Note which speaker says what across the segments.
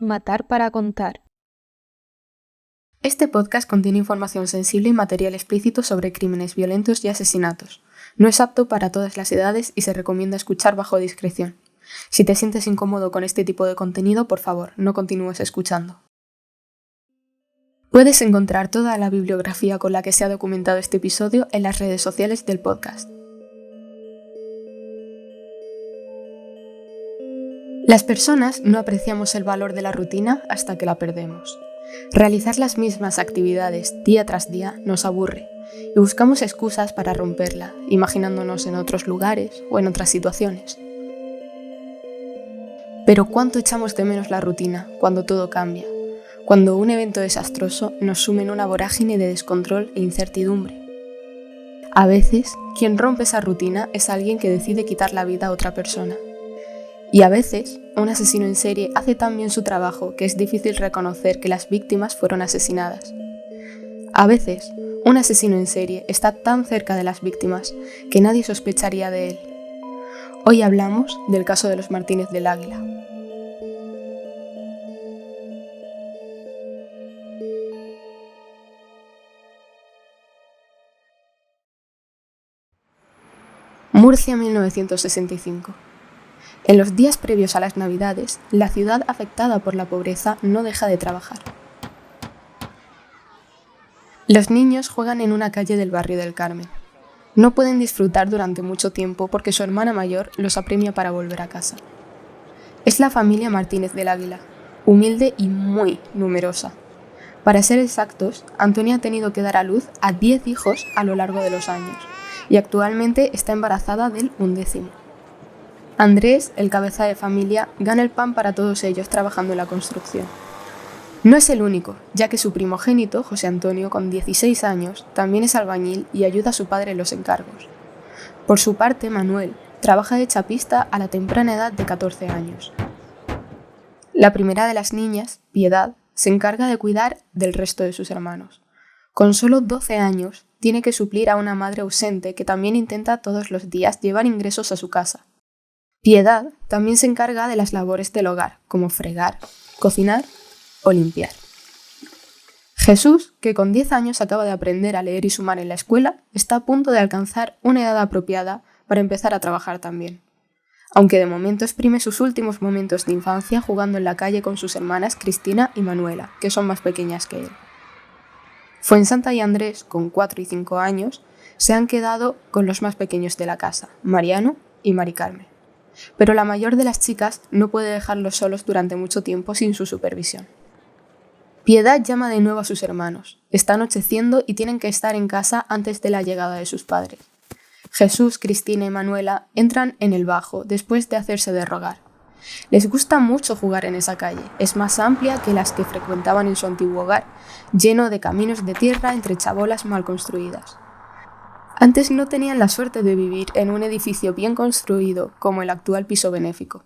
Speaker 1: Matar para contar.
Speaker 2: Este podcast contiene información sensible y material explícito sobre crímenes violentos y asesinatos. No es apto para todas las edades y se recomienda escuchar bajo discreción. Si te sientes incómodo con este tipo de contenido, por favor, no continúes escuchando. Puedes encontrar toda la bibliografía con la que se ha documentado este episodio en las redes sociales del podcast. Las personas no apreciamos el valor de la rutina hasta que la perdemos. Realizar las mismas actividades día tras día nos aburre y buscamos excusas para romperla, imaginándonos en otros lugares o en otras situaciones. Pero ¿cuánto echamos de menos la rutina cuando todo cambia? Cuando un evento desastroso nos sume en una vorágine de descontrol e incertidumbre. A veces, quien rompe esa rutina es alguien que decide quitar la vida a otra persona. Y a veces, un asesino en serie hace tan bien su trabajo que es difícil reconocer que las víctimas fueron asesinadas. A veces, un asesino en serie está tan cerca de las víctimas que nadie sospecharía de él. Hoy hablamos del caso de los Martínez del Águila. Murcia, 1965. En los días previos a las Navidades, la ciudad afectada por la pobreza no deja de trabajar. Los niños juegan en una calle del barrio del Carmen. No pueden disfrutar durante mucho tiempo porque su hermana mayor los apremia para volver a casa. Es la familia Martínez del Águila, humilde y muy numerosa. Para ser exactos, Antonia ha tenido que dar a luz a 10 hijos a lo largo de los años y actualmente está embarazada del 11º. Andrés, el cabeza de familia, gana el pan para todos ellos trabajando en la construcción. No es el único, ya que su primogénito, José Antonio, con 16 años, también es albañil y ayuda a su padre en los encargos. Por su parte, Manuel trabaja de chapista a la temprana edad de 14 años. La primera de las niñas, Piedad, se encarga de cuidar del resto de sus hermanos. Con solo 12 años, tiene que suplir a una madre ausente que también intenta todos los días llevar ingresos a su casa. Piedad también se encarga de las labores del hogar, como fregar, cocinar o limpiar. Jesús, que con 10 años acaba de aprender a leer y sumar en la escuela, está a punto de alcanzar una edad apropiada para empezar a trabajar también. Aunque de momento exprime sus últimos momentos de infancia jugando en la calle con sus hermanas Cristina y Manuela, que son más pequeñas que él. Fuensanta y Andrés, con 4 y 5 años, se han quedado con los más pequeños de la casa, Mariano y Mari Carmen. Pero la mayor de las chicas no puede dejarlos solos durante mucho tiempo sin su supervisión. Piedad llama de nuevo a sus hermanos. Está anocheciendo y tienen que estar en casa antes de la llegada de sus padres. Jesús, Cristina y Manuela entran en el bajo después de hacerse de rogar. Les gusta mucho jugar en esa calle. Es más amplia que las que frecuentaban en su antiguo hogar, lleno de caminos de tierra entre chabolas mal construidas. Antes no tenían la suerte de vivir en un edificio bien construido como el actual piso benéfico.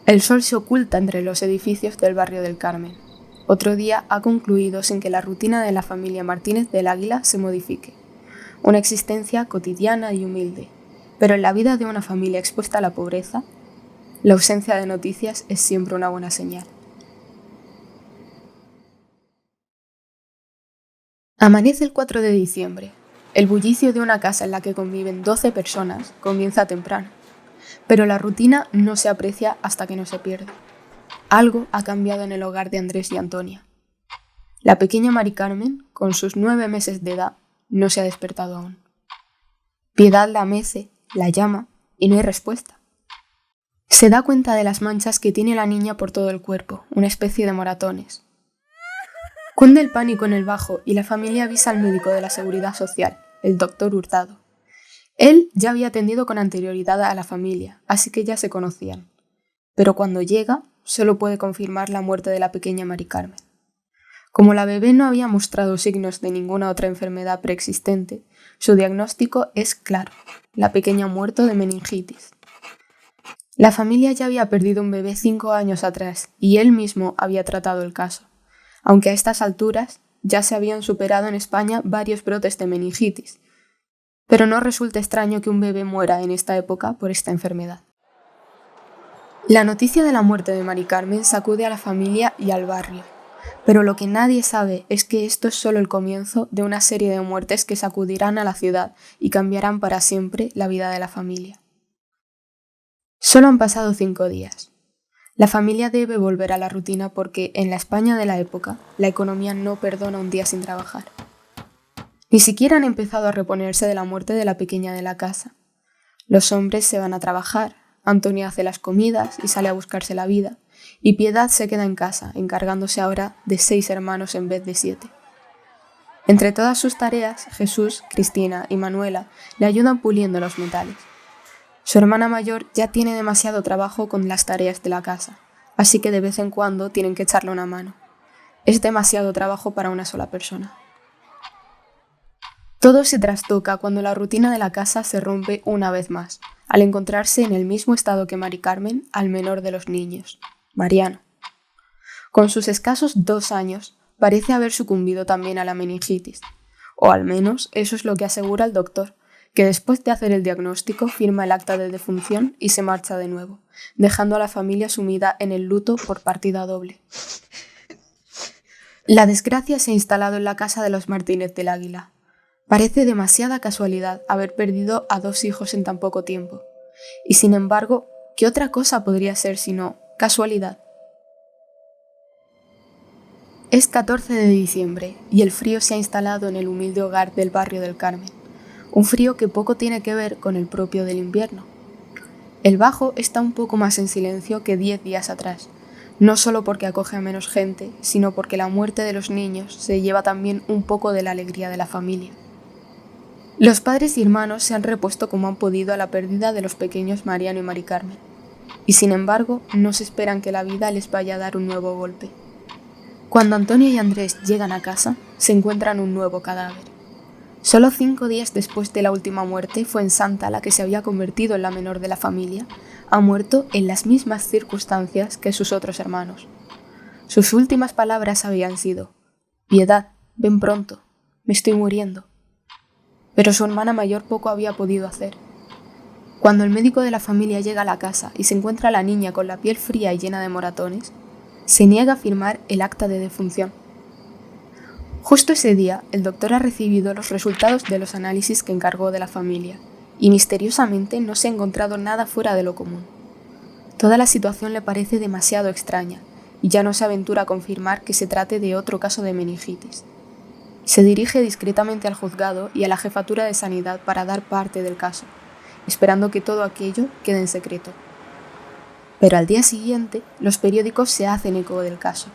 Speaker 2: El sol se oculta entre los edificios del barrio del Carmen. Otro día ha concluido sin que la rutina de la familia Martínez del Águila se modifique. Una existencia cotidiana y humilde. Pero en la vida de una familia expuesta a la pobreza, la ausencia de noticias es siempre una buena señal. Amanece el 4 de diciembre. El bullicio de una casa en la que conviven 12 personas comienza temprano, pero la rutina no se aprecia hasta que no se pierde. Algo ha cambiado en el hogar de Andrés y Antonia. La pequeña Mari Carmen, con sus 9 meses de edad, no se ha despertado aún. Piedad la mece, la llama y no hay respuesta. Se da cuenta de las manchas que tiene la niña por todo el cuerpo, una especie de moratones. Cunde el pánico en el bajo y la familia avisa al médico de la Seguridad Social, el doctor Hurtado. Él ya había atendido con anterioridad a la familia, así que ya se conocían. Pero cuando llega, solo puede confirmar la muerte de la pequeña Mari Carmen. Como la bebé no había mostrado signos de ninguna otra enfermedad preexistente, su diagnóstico es claro: la pequeña ha muerto de meningitis. La familia ya había perdido un bebé 5 años atrás y él mismo había tratado el caso, aunque a estas alturas ya se habían superado en España varios brotes de meningitis. Pero no resulta extraño que un bebé muera en esta época por esta enfermedad. La noticia de la muerte de Mari Carmen sacude a la familia y al barrio, pero lo que nadie sabe es que esto es solo el comienzo de una serie de muertes que sacudirán a la ciudad y cambiarán para siempre la vida de la familia. Solo han pasado 5 días. La familia debe volver a la rutina porque en la España de la época la economía no perdona un día sin trabajar. Ni siquiera han empezado a reponerse de la muerte de la pequeña de la casa. Los hombres se van a trabajar, Antonio hace las comidas y sale a buscarse la vida, y Piedad se queda en casa, encargándose ahora de 6 hermanos en vez de 7. Entre todas sus tareas, Jesús, Cristina y Manuela le ayudan puliendo los metales. Su hermana mayor ya tiene demasiado trabajo con las tareas de la casa, así que de vez en cuando tienen que echarle una mano. Es demasiado trabajo para una sola persona. Todo se trastoca cuando la rutina de la casa se rompe una vez más, al encontrarse en el mismo estado que Mari Carmen al menor de los niños, Mariano. Con sus escasos 2 años, parece haber sucumbido también a la meningitis, o al menos eso es lo que asegura el doctor, que después de hacer el diagnóstico firma el acta de defunción y se marcha de nuevo, dejando a la familia sumida en el luto por partida doble. La desgracia se ha instalado en la casa de los Martínez del Águila. Parece demasiada casualidad haber perdido a 2 hijos en tan poco tiempo. Y sin embargo, ¿qué otra cosa podría ser sino casualidad? Es 14 de diciembre y el frío se ha instalado en el humilde hogar del barrio del Carmen. Un frío que poco tiene que ver con el propio del invierno. El Bajo está un poco más en silencio que 10 días atrás, no solo porque acoge a menos gente, sino porque la muerte de los niños se lleva también un poco de la alegría de la familia. Los padres y hermanos se han repuesto como han podido a la pérdida de los pequeños Mariano y Mari Carmen, y sin embargo no se esperan que la vida les vaya a dar un nuevo golpe. Cuando Antonio y Andrés llegan a casa, se encuentran un nuevo cadáver. Solo 5 días después de la última muerte, fue en Santa, la que se había convertido en la menor de la familia, ha muerto en las mismas circunstancias que sus otros hermanos. Sus últimas palabras habían sido: «Piedad, ven pronto, me estoy muriendo». Pero su hermana mayor poco había podido hacer. Cuando el médico de la familia llega a la casa y se encuentra a la niña con la piel fría y llena de moratones, se niega a firmar el acta de defunción. Justo ese día, el doctor ha recibido los resultados de los análisis que encargó de la familia, y misteriosamente no se ha encontrado nada fuera de lo común. Toda la situación le parece demasiado extraña, y ya no se aventura a confirmar que se trate de otro caso de meningitis. Se dirige discretamente al juzgado y a la jefatura de sanidad para dar parte del caso, esperando que todo aquello quede en secreto. Pero al día siguiente, los periódicos se hacen eco del caso.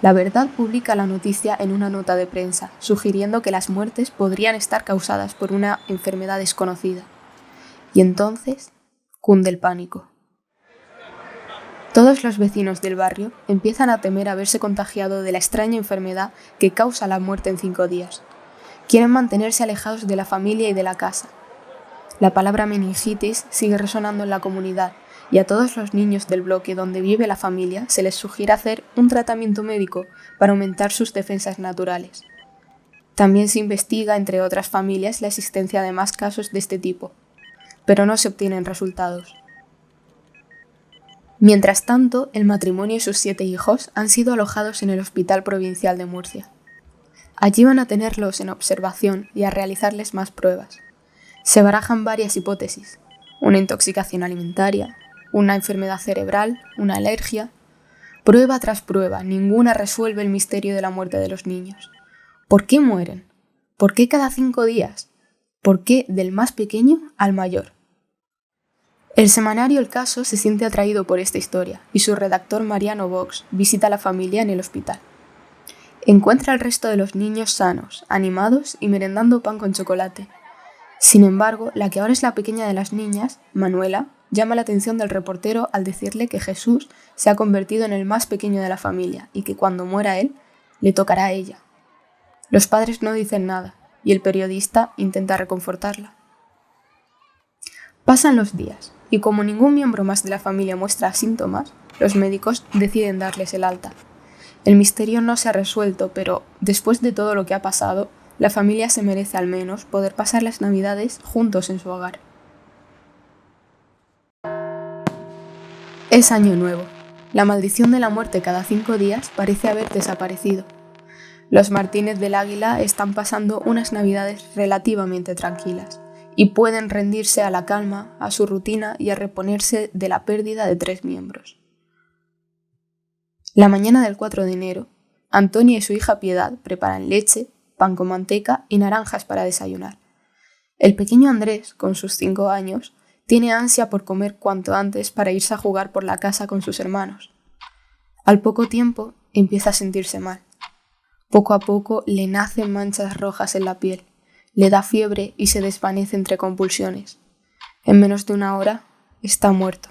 Speaker 2: La Verdad publica la noticia en una nota de prensa, sugiriendo que las muertes podrían estar causadas por una enfermedad desconocida. Y entonces cunde el pánico. Todos los vecinos del barrio empiezan a temer haberse contagiado de la extraña enfermedad que causa la muerte en 5 días. Quieren mantenerse alejados de la familia y de la casa. La palabra meningitis sigue resonando en la comunidad y a todos los niños del bloque donde vive la familia se les sugiere hacer un tratamiento médico para aumentar sus defensas naturales. También se investiga entre otras familias la existencia de más casos de este tipo, pero no se obtienen resultados. Mientras tanto, el matrimonio y sus 7 hijos han sido alojados en el Hospital Provincial de Murcia. Allí van a tenerlos en observación y a realizarles más pruebas. Se barajan varias hipótesis: una intoxicación alimentaria, una enfermedad cerebral, una alergia. Prueba tras prueba, ninguna resuelve el misterio de la muerte de los niños. ¿Por qué mueren? ¿Por qué cada 5 días? ¿Por qué del más pequeño al mayor? El semanario El Caso se siente atraído por esta historia y su redactor Mariano Vox visita a la familia en el hospital. Encuentra al resto de los niños sanos, animados y merendando pan con chocolate. Sin embargo, la que ahora es la pequeña de las niñas, Manuela, llama la atención del reportero al decirle que Jesús se ha convertido en el más pequeño de la familia y que cuando muera él, le tocará a ella. Los padres no dicen nada y el periodista intenta reconfortarla. Pasan los días y como ningún miembro más de la familia muestra síntomas, los médicos deciden darles el alta. El misterio no se ha resuelto, pero después de todo lo que ha pasado, la familia se merece al menos poder pasar las Navidades juntos en su hogar. Es año nuevo. La maldición de la muerte cada 5 días parece haber desaparecido. Los Martínez del Águila están pasando unas navidades relativamente tranquilas y pueden rendirse a la calma, a su rutina y a reponerse de la pérdida de 3 miembros. La mañana del 4 de enero, Antonia y su hija Piedad preparan leche, pan con manteca y naranjas para desayunar. El pequeño Andrés, con sus 5 años, tiene ansia por comer cuanto antes para irse a jugar por la casa con sus hermanos. Al poco tiempo empieza a sentirse mal. Poco a poco le nacen manchas rojas en la piel, le da fiebre y se desvanece entre convulsiones. En menos de 1 hora está muerto.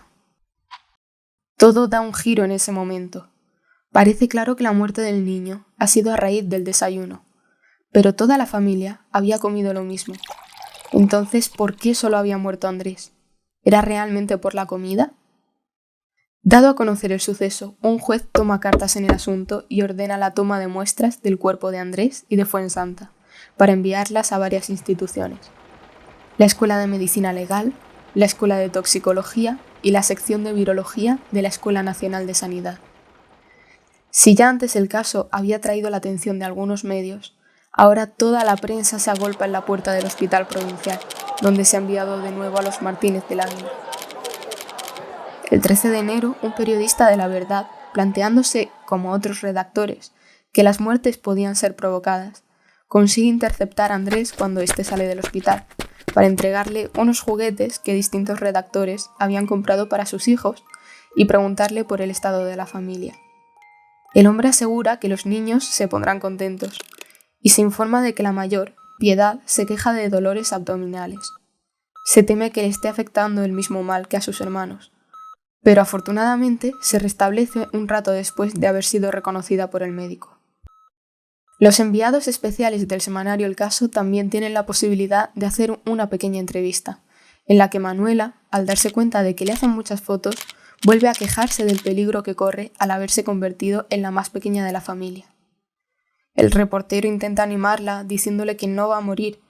Speaker 2: Todo da un giro en ese momento. Parece claro que la muerte del niño ha sido a raíz del desayuno, pero toda la familia había comido lo mismo. Entonces, ¿por qué solo había muerto Andrés? ¿Era realmente por la comida? Dado a conocer el suceso, un juez toma cartas en el asunto y ordena la toma de muestras del cuerpo de Andrés y de Fuensanta, para enviarlas a varias instituciones. La Escuela de Medicina Legal, la Escuela de Toxicología y la sección de Virología de la Escuela Nacional de Sanidad. Si ya antes el caso había traído la atención de algunos medios, ahora toda la prensa se agolpa en la puerta del hospital provincial, donde se ha enviado de nuevo a los Martínez del Águila. El 13 de enero, un periodista de La Verdad, planteándose, como otros redactores, que las muertes podían ser provocadas, consigue interceptar a Andrés cuando éste sale del hospital, para entregarle unos juguetes que distintos redactores habían comprado para sus hijos y preguntarle por el estado de la familia. El hombre asegura que los niños se pondrán contentos y se informa de que la mayor, Piedad, se queja de dolores abdominales. Se teme que le esté afectando el mismo mal que a sus hermanos, pero afortunadamente se restablece un rato después de haber sido reconocida por el médico. Los enviados especiales del semanario El Caso también tienen la posibilidad de hacer una pequeña entrevista, en la que Manuela, al darse cuenta de que le hacen muchas fotos, vuelve a quejarse del peligro que corre al haberse convertido en la más pequeña de la familia. El reportero intenta animarla diciéndole que no va a morir,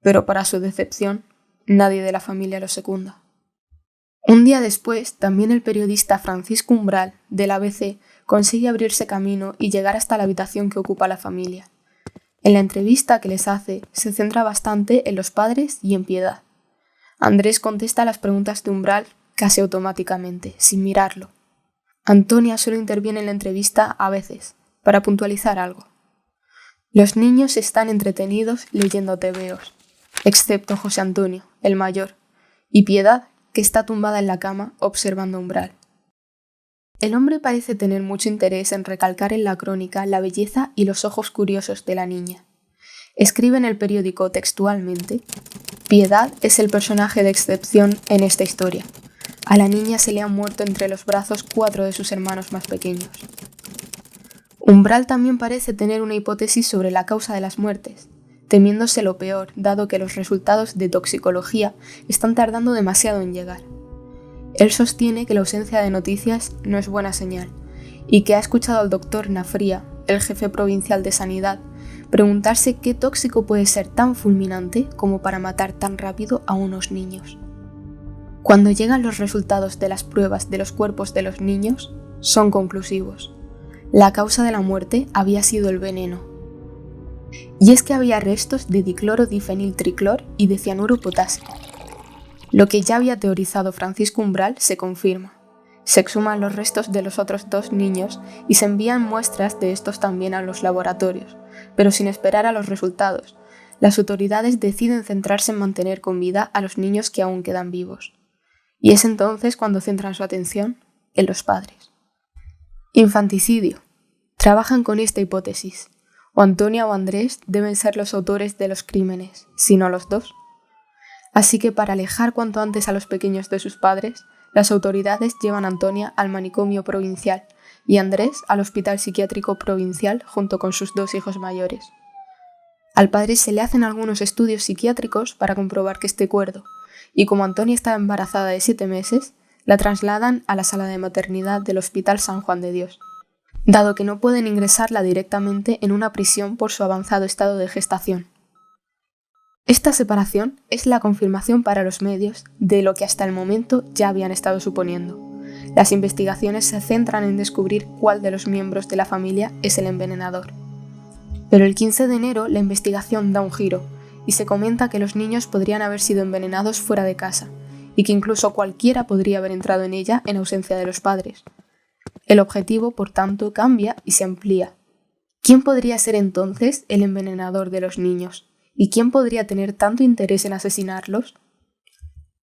Speaker 2: pero para su decepción, nadie de la familia lo secunda. Un día después, también el periodista Francisco Umbral, del ABC, consigue abrirse camino y llegar hasta la habitación que ocupa la familia. En la entrevista que les hace, se centra bastante en los padres y en Piedad. Andrés contesta las preguntas de Umbral casi automáticamente, sin mirarlo. Antonia solo interviene en la entrevista a veces, para puntualizar algo. Los niños están entretenidos leyendo tebeos, excepto José Antonio, el mayor, y Piedad, que está tumbada en la cama observando Umbral. El hombre parece tener mucho interés en recalcar en la crónica la belleza y los ojos curiosos de la niña. Escribe en el periódico textualmente: Piedad es el personaje de excepción en esta historia. A la niña se le han muerto entre los brazos 4 de sus hermanos más pequeños. Umbral también parece tener una hipótesis sobre la causa de las muertes, temiéndose lo peor, dado que los resultados de toxicología están tardando demasiado en llegar. Él sostiene que la ausencia de noticias no es buena señal, y que ha escuchado al doctor Nafría, el jefe provincial de sanidad, preguntarse qué tóxico puede ser tan fulminante como para matar tan rápido a unos niños. Cuando llegan los resultados de las pruebas de los cuerpos de los niños, son conclusivos. La causa de la muerte había sido el veneno. Y es que había restos de diclorodifeniltriclor y de cianuro potásico. Lo que ya había teorizado Francisco Umbral se confirma. Se exhuman los restos de los otros 2 niños y se envían muestras de estos también a los laboratorios, pero sin esperar a los resultados. Las autoridades deciden centrarse en mantener con vida a los niños que aún quedan vivos. Y es entonces cuando centran su atención en los padres. Infanticidio. Trabajan con esta hipótesis. O Antonia o Andrés deben ser los autores de los crímenes, si no los 2. Así que para alejar cuanto antes a los pequeños de sus padres, las autoridades llevan a Antonia al manicomio provincial y a Andrés al hospital psiquiátrico provincial junto con sus 2 hijos mayores. Al padre se le hacen algunos estudios psiquiátricos para comprobar que esté cuerdo, y como Antonia estaba embarazada de 7 meses, la trasladan a la sala de maternidad del Hospital San Juan de Dios, dado que no pueden ingresarla directamente en una prisión por su avanzado estado de gestación. Esta separación es la confirmación para los medios de lo que hasta el momento ya habían estado suponiendo. Las investigaciones se centran en descubrir cuál de los miembros de la familia es el envenenador. Pero el 15 de enero la investigación da un giro y se comenta que los niños podrían haber sido envenenados fuera de casa y que incluso cualquiera podría haber entrado en ella en ausencia de los padres. El objetivo, por tanto, cambia y se amplía. ¿Quién podría ser entonces el envenenador de los niños? ¿Y quién podría tener tanto interés en asesinarlos?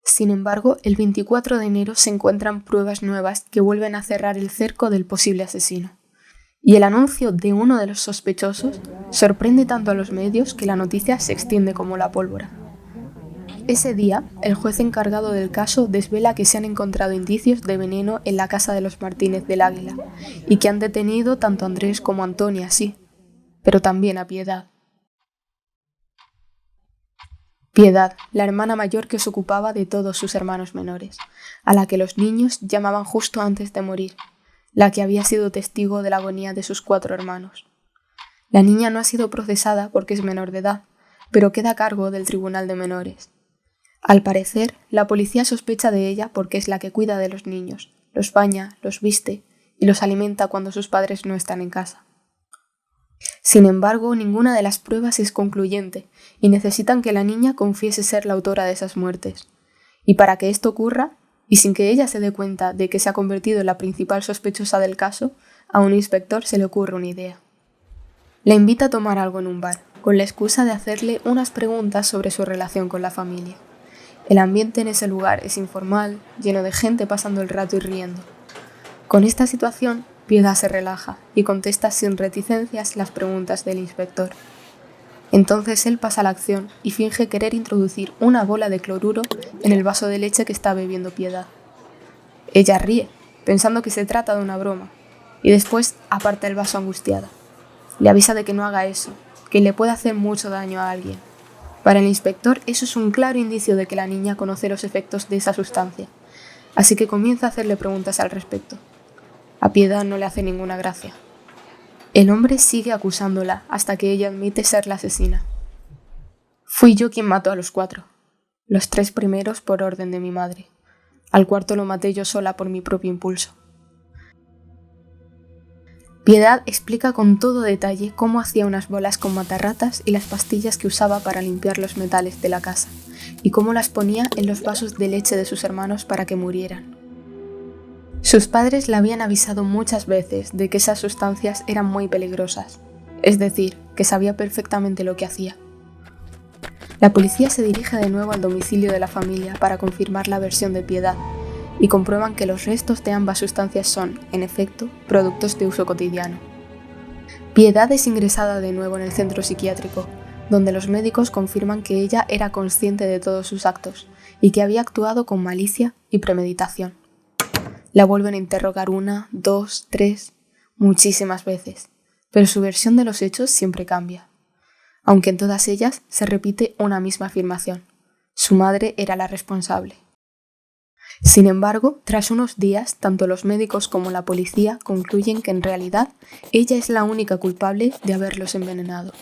Speaker 2: Sin embargo, el 24 de enero se encuentran pruebas nuevas que vuelven a cerrar el cerco del posible asesino. Y el anuncio de uno de los sospechosos sorprende tanto a los medios que la noticia se extiende como la pólvora. Ese día, el juez encargado del caso desvela que se han encontrado indicios de veneno en la casa de los Martínez del Águila y que han detenido tanto a Andrés como a Antonia, sí, pero también a Piedad. Piedad, la hermana mayor que se ocupaba de todos sus hermanos menores, a la que los niños llamaban justo antes de morir, la que había sido testigo de la agonía de sus 4 hermanos. La niña no ha sido procesada porque es menor de edad, pero queda a cargo del Tribunal de Menores. Al parecer, la policía sospecha de ella porque es la que cuida de los niños, los baña, los viste y los alimenta cuando sus padres no están en casa. Sin embargo, ninguna de las pruebas es concluyente y necesitan que la niña confiese ser la autora de esas muertes. Y para que esto ocurra, y sin que ella se dé cuenta de que se ha convertido en la principal sospechosa del caso, a un inspector se le ocurre una idea. La invita a tomar algo en un bar, con la excusa de hacerle unas preguntas sobre su relación con la familia. El ambiente en ese lugar es informal, lleno de gente pasando el rato y riendo. Con esta situación, Piedad se relaja y contesta sin reticencias las preguntas del inspector. Entonces él pasa a la acción y finge querer introducir una bola de cloruro en el vaso de leche que está bebiendo Piedad. Ella ríe, pensando que se trata de una broma, y después aparta el vaso angustiada. Le avisa de que no haga eso, que le puede hacer mucho daño a alguien. Para el inspector eso es un claro indicio de que la niña conoce los efectos de esa sustancia, así que comienza a hacerle preguntas al respecto. A Piedad no le hace ninguna gracia. El hombre sigue acusándola hasta que ella admite ser la asesina. Fui yo quien mató a los 4. Los 3 primeros por orden de mi madre. Al cuarto lo maté yo sola por mi propio impulso. Piedad explica con todo detalle cómo hacía unas bolas con matarratas y las pastillas que usaba para limpiar los metales de la casa, y cómo las ponía en los vasos de leche de sus hermanos para que murieran. Sus padres le habían avisado muchas veces de que esas sustancias eran muy peligrosas, es decir, que sabía perfectamente lo que hacía. La policía se dirige de nuevo al domicilio de la familia para confirmar la versión de Piedad y comprueban que los restos de ambas sustancias son, en efecto, productos de uso cotidiano. Piedad es ingresada de nuevo en el centro psiquiátrico, donde los médicos confirman que ella era consciente de todos sus actos y que había actuado con malicia y premeditación. La vuelven a interrogar 1, 2, 3, muchísimas veces, pero su versión de los hechos siempre cambia. Aunque en todas ellas se repite una misma afirmación: su madre era la responsable. Sin embargo, tras unos días, tanto los médicos como la policía concluyen que en realidad ella es la única culpable de haberlos envenenado.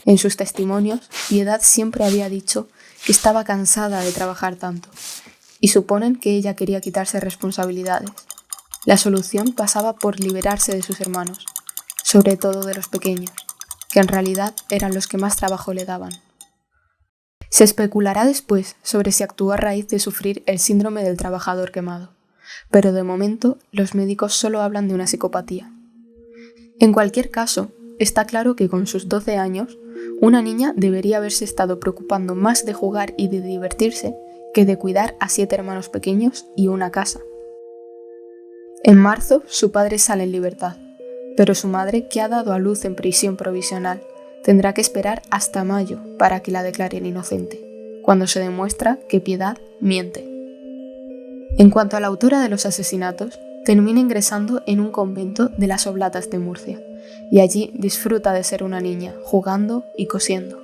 Speaker 2: En sus testimonios, Piedad siempre había dicho que estaba cansada de trabajar tanto, y suponen que ella quería quitarse responsabilidades. La solución pasaba por liberarse de sus hermanos, sobre todo de los pequeños, que en realidad eran los que más trabajo le daban. Se especulará después sobre si actuó a raíz de sufrir el síndrome del trabajador quemado, pero de momento los médicos solo hablan de una psicopatía. En cualquier caso, está claro que con sus 12 años, una niña debería haberse estado preocupando más de jugar y de divertirse que de cuidar a 7 hermanos pequeños y una casa. En marzo, su padre sale en libertad, pero su madre, que ha dado a luz en prisión provisional, tendrá que esperar hasta mayo para que la declaren inocente, cuando se demuestra que Piedad miente. En cuanto a la autora de los asesinatos, termina ingresando en un convento de las Oblatas de Murcia, y allí disfruta de ser una niña, jugando y cosiendo.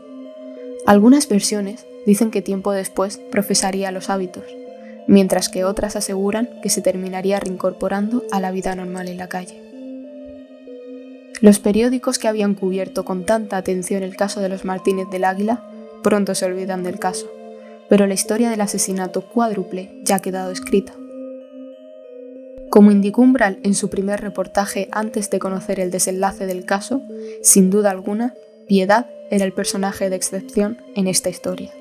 Speaker 2: Algunas versiones dicen que tiempo después profesaría los hábitos, mientras que otras aseguran que se terminaría reincorporando a la vida normal en la calle. Los periódicos que habían cubierto con tanta atención el caso de los Martínez del Águila pronto se olvidan del caso, pero la historia del asesinato cuádruple ya ha quedado escrita. Como indicó Umbral en su primer reportaje antes de conocer el desenlace del caso, sin duda alguna, Piedad era el personaje de excepción en esta historia.